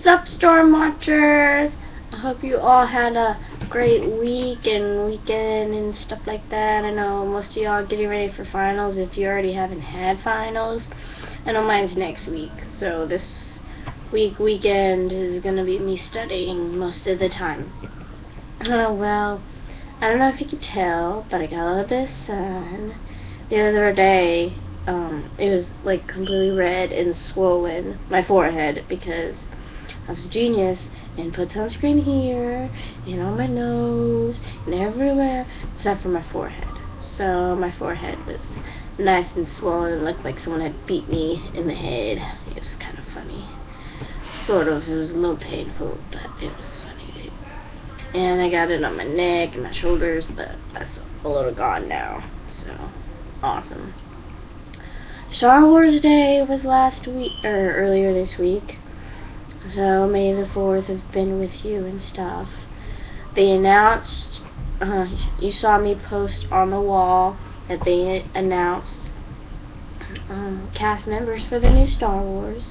Sup, Storm Watchers? I hope you all had a great week and weekend and stuff like that. I know most of y'all are getting ready for finals if you already haven't had finals. I know mine's next week, so this weekend is gonna be me studying most of the time. Oh well, I don't know if you could tell, but I got a little bit of sun. The other day, it was like completely red and swollen, my forehead, because I was a genius and put sunscreen here and on my nose and everywhere except for my forehead. So my forehead was nice and swollen and looked like someone had beat me in the head. It was kind of funny. Sort of. It was a little painful, but it was funny too. And I got it on my neck and my shoulders, but that's a little gone now. So awesome. Star Wars Day was last week, or earlier this week. So May the 4th have been with you and stuff. They announced, you saw me post on the wall that they announced cast members for the new Star Wars.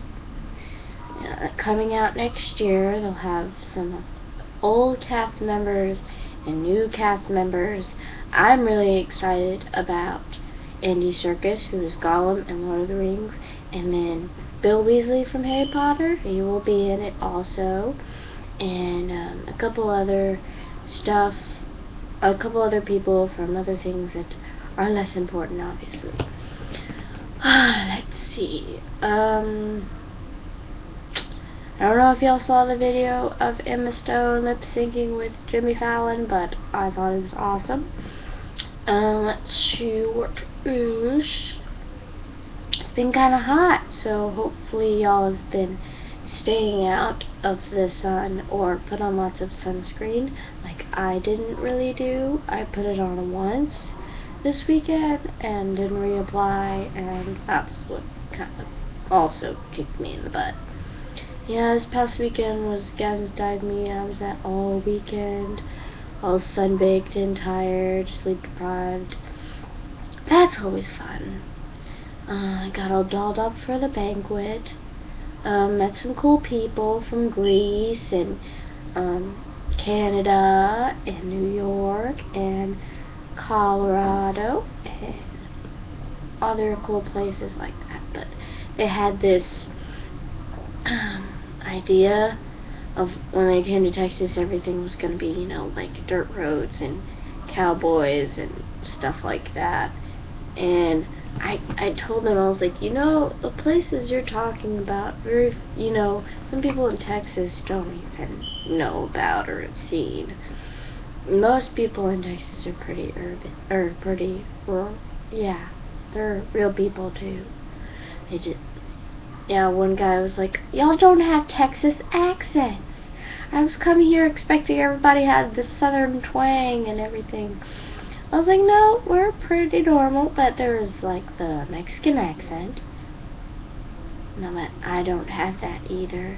Coming out next year, they'll have some old cast members and new cast members. I'm really excited about Andy Serkis, who is Gollum in Lord of the Rings, and then Bill Weasley from Harry Potter. He will be in it also, and a couple other stuff, a couple other people from other things that are less important, obviously. Let's see. I don't know if y'all saw the video of Emma Stone lip syncing with Jimmy Fallon, but I thought it was awesome. Let's see what is. It's been kind of hot, so hopefully y'all have been staying out of the sun or put on lots of sunscreen like I didn't really do. I put it on once this weekend and didn't reapply, and that's what kind of also kicked me in the butt. Yeah, this past weekend was Gavin's Dive Me. I was at all weekend, all sunbaked and tired, sleep deprived. That's always fun. I got all dolled up for the banquet. Met some cool people from Greece and Canada and New York and Colorado and other cool places like that. But they had this idea of when they came to Texas, everything was going to be, you know, like dirt roads and cowboys and stuff like that. And I told them, I was like, you know, the places you're talking about, you know, some people in Texas don't even know about or have seen. Most people in Texas are pretty urban, or pretty rural. Yeah, they're real people too. They just, yeah, one guy was like, y'all don't have Texas accents. I was coming here expecting everybody had the southern twang and everything. I was like, no, we're pretty normal, but there's like the Mexican accent. No, but I don't have that either.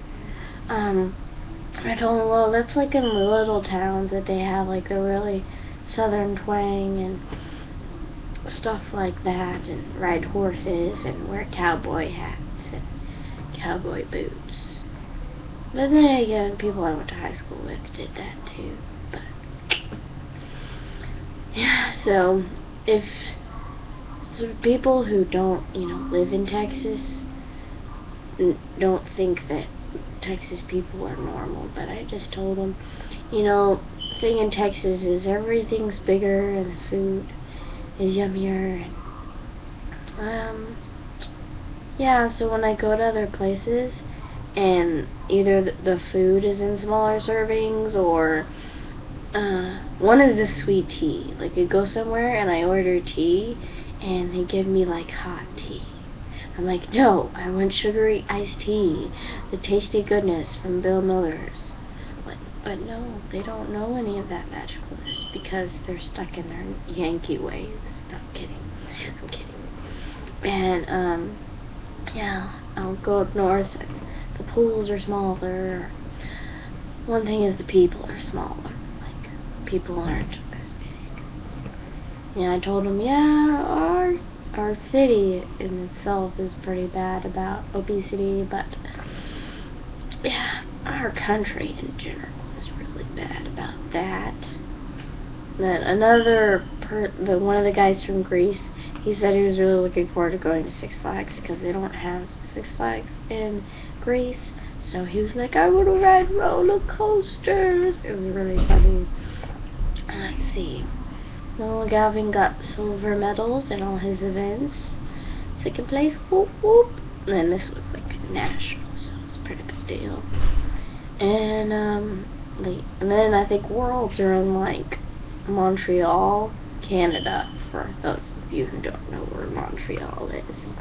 I told him, well, that's like in the little towns that they have like a really southern twang and stuff like that, and ride horses and wear cowboy hats and cowboy boots. But then again, people I went to high school with did that too. But yeah, so if people who don't, you know, live in Texas don't think that Texas people are normal, but I just told them, you know, thing in Texas is everything's bigger and the food is yummier, and yeah, so when I go to other places and either the food is in smaller servings or one is the sweet tea. Like I go somewhere and I order tea and they give me like hot tea. I'm like, no, I want sugary iced tea, the tasty goodness from Bill Miller's. But no, they don't know any of that magicalness because they're stuck in their Yankee ways. No, I'm kidding. I'm kidding. And yeah, I'll go up north and the pools are smaller. One thing is the people are smaller. Like, people aren't as big. Yeah, I told him, yeah, our city in itself is pretty bad about obesity, but yeah, our country in general is really bad about that. Then another one of the guys from Greece, he said he was really looking forward to going to Six Flags because they don't have Six Flags in Greece. So he was like, I want to ride roller coasters. It was really funny. Let's see. Well, Gavin got silver medals in all his events. Second place, whoop whoop. And this was like national, so it's a pretty big deal. And then I think worlds are in like Montreal, Canada, for those of you who don't know where Montreal is.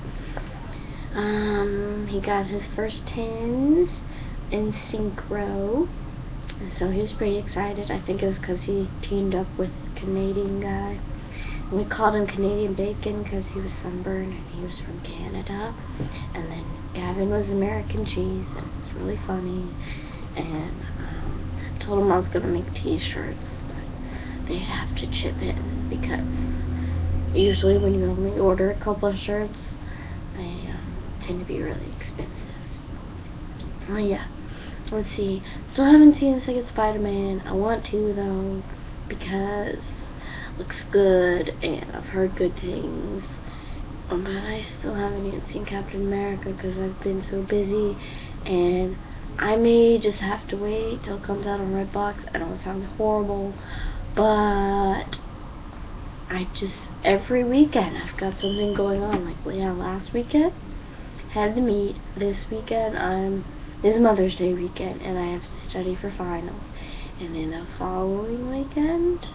He got his first 10s in synchro, and so he was pretty excited. I think it was because he teamed up with a Canadian guy. And we called him Canadian Bacon because he was sunburned and he was from Canada. And then Gavin was American Cheese, and it was really funny. And I told him I was going to make t-shirts, but they'd have to chip in because usually when you only order a couple of shirts, they tend to be really expensive. Oh yeah. Let's see. Still haven't seen the second Spider-Man. I want to though, because it looks good and I've heard good things. But I still haven't even seen Captain America because I've been so busy, and I may just have to wait till it comes out on Redbox. I know it sounds horrible, but every weekend I've got something going on. Like, yeah, last weekend had to meet. This weekend this is Mother's Day weekend, and I have to study for finals. And then the following weekend,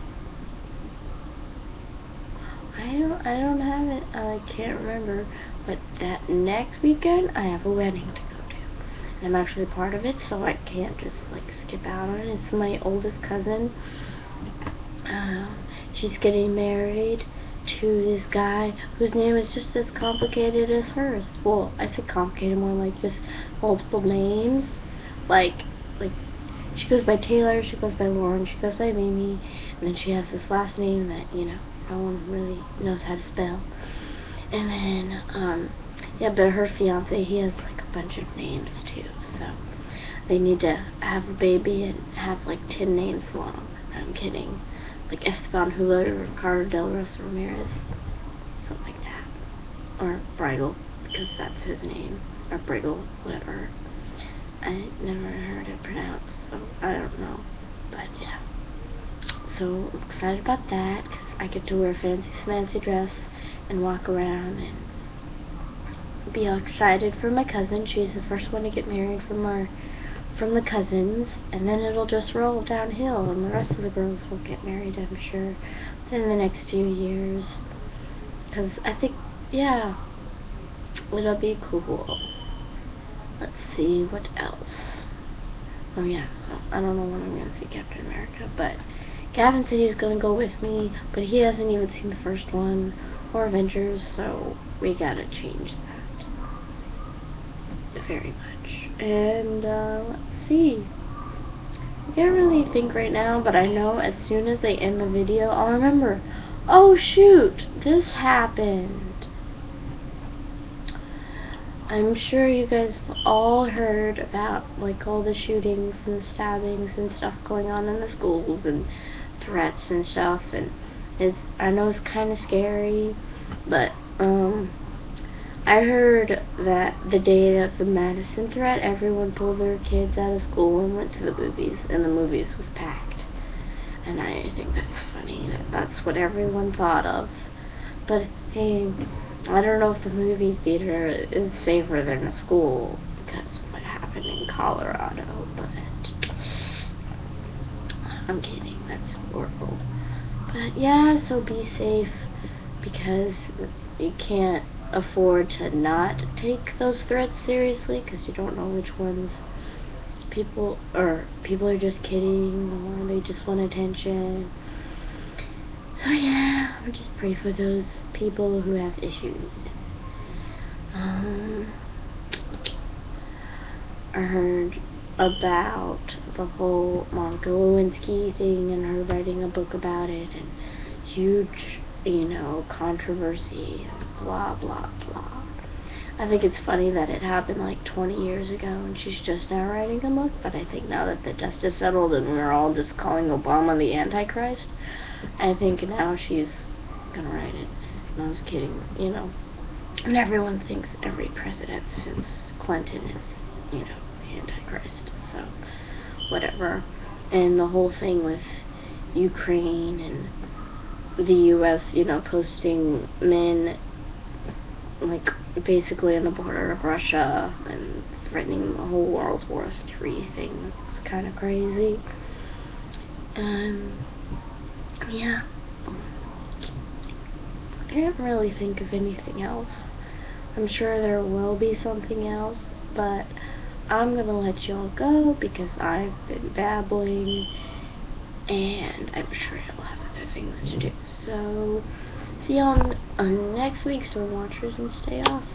I don't have it. I can't remember. But that next weekend, I have a wedding to go to. And I'm actually part of it, so I can't just like skip out on it. It's my oldest cousin. She's getting married to this guy whose name is just as complicated as hers. Well, I say complicated, more like just multiple names. Like she goes by Taylor, she goes by Lauren, she goes by Mimi, and then she has this last name that, you know, no one really knows how to spell. And then, yeah, but her fiance, he has like a bunch of names too, so they need to have a baby and have like 10 names long. I'm kidding. Like Esteban Hula or Ricardo Del Rosa Ramirez, something like that. Or Bridal, because that's his name. Or Briggle, whatever. I never heard it pronounced, so I don't know. But yeah. So I'm excited about that, because I get to wear a fancy dress and walk around and be all excited for my cousin. She's the first one to get married from the cousins, and then it'll just roll downhill, and the rest of the girls will get married, I'm sure, in the next few years. Because I think, yeah, it'll be cool. Let's see, what else? Oh yeah, so I don't know when I'm going to see Captain America, but Gavin said he was going to go with me, but he hasn't even seen the first one, or Avengers, so we gotta change that. Very much. And, let's see. I can't really think right now, but I know as soon as they end the video, I'll remember, oh shoot, this happened. I'm sure you guys have all heard about, like, all the shootings and stabbings and stuff going on in the schools and threats and stuff, and I know it's kind of scary, but, I heard that the day of the Madison threat, everyone pulled their kids out of school and went to the movies, and the movies was packed. And I think that's funny. That's what everyone thought of. But hey, I don't know if the movie theater is safer than a school because of what happened in Colorado, but I'm kidding. That's horrible. But yeah, so be safe, because you can't afford to not take those threats seriously, because you don't know which ones people are just kidding, or they just want attention. So yeah, I'll just pray for those people who have issues. I heard about the whole Monica Lewinsky thing and her writing a book about it, and huge, controversy, and blah blah blah. I think it's funny that it happened like 20 years ago and she's just now writing a book, but I think now that the dust is settled and we're all just calling Obama the Antichrist, I think now she's gonna write it. And I was kidding, you know. And everyone thinks every president since Clinton is, you know, the Antichrist, so whatever. And the whole thing with Ukraine and the U.S., you know, posting men like basically on the border of Russia and threatening the whole World War III thing. It's kind of crazy. Yeah. I can't really think of anything else. I'm sure there will be something else, but I'm gonna let y'all go because I've been babbling and I'm sure I'll have other things to do. So, see y'all on next week, Storm Watchers, and stay awesome.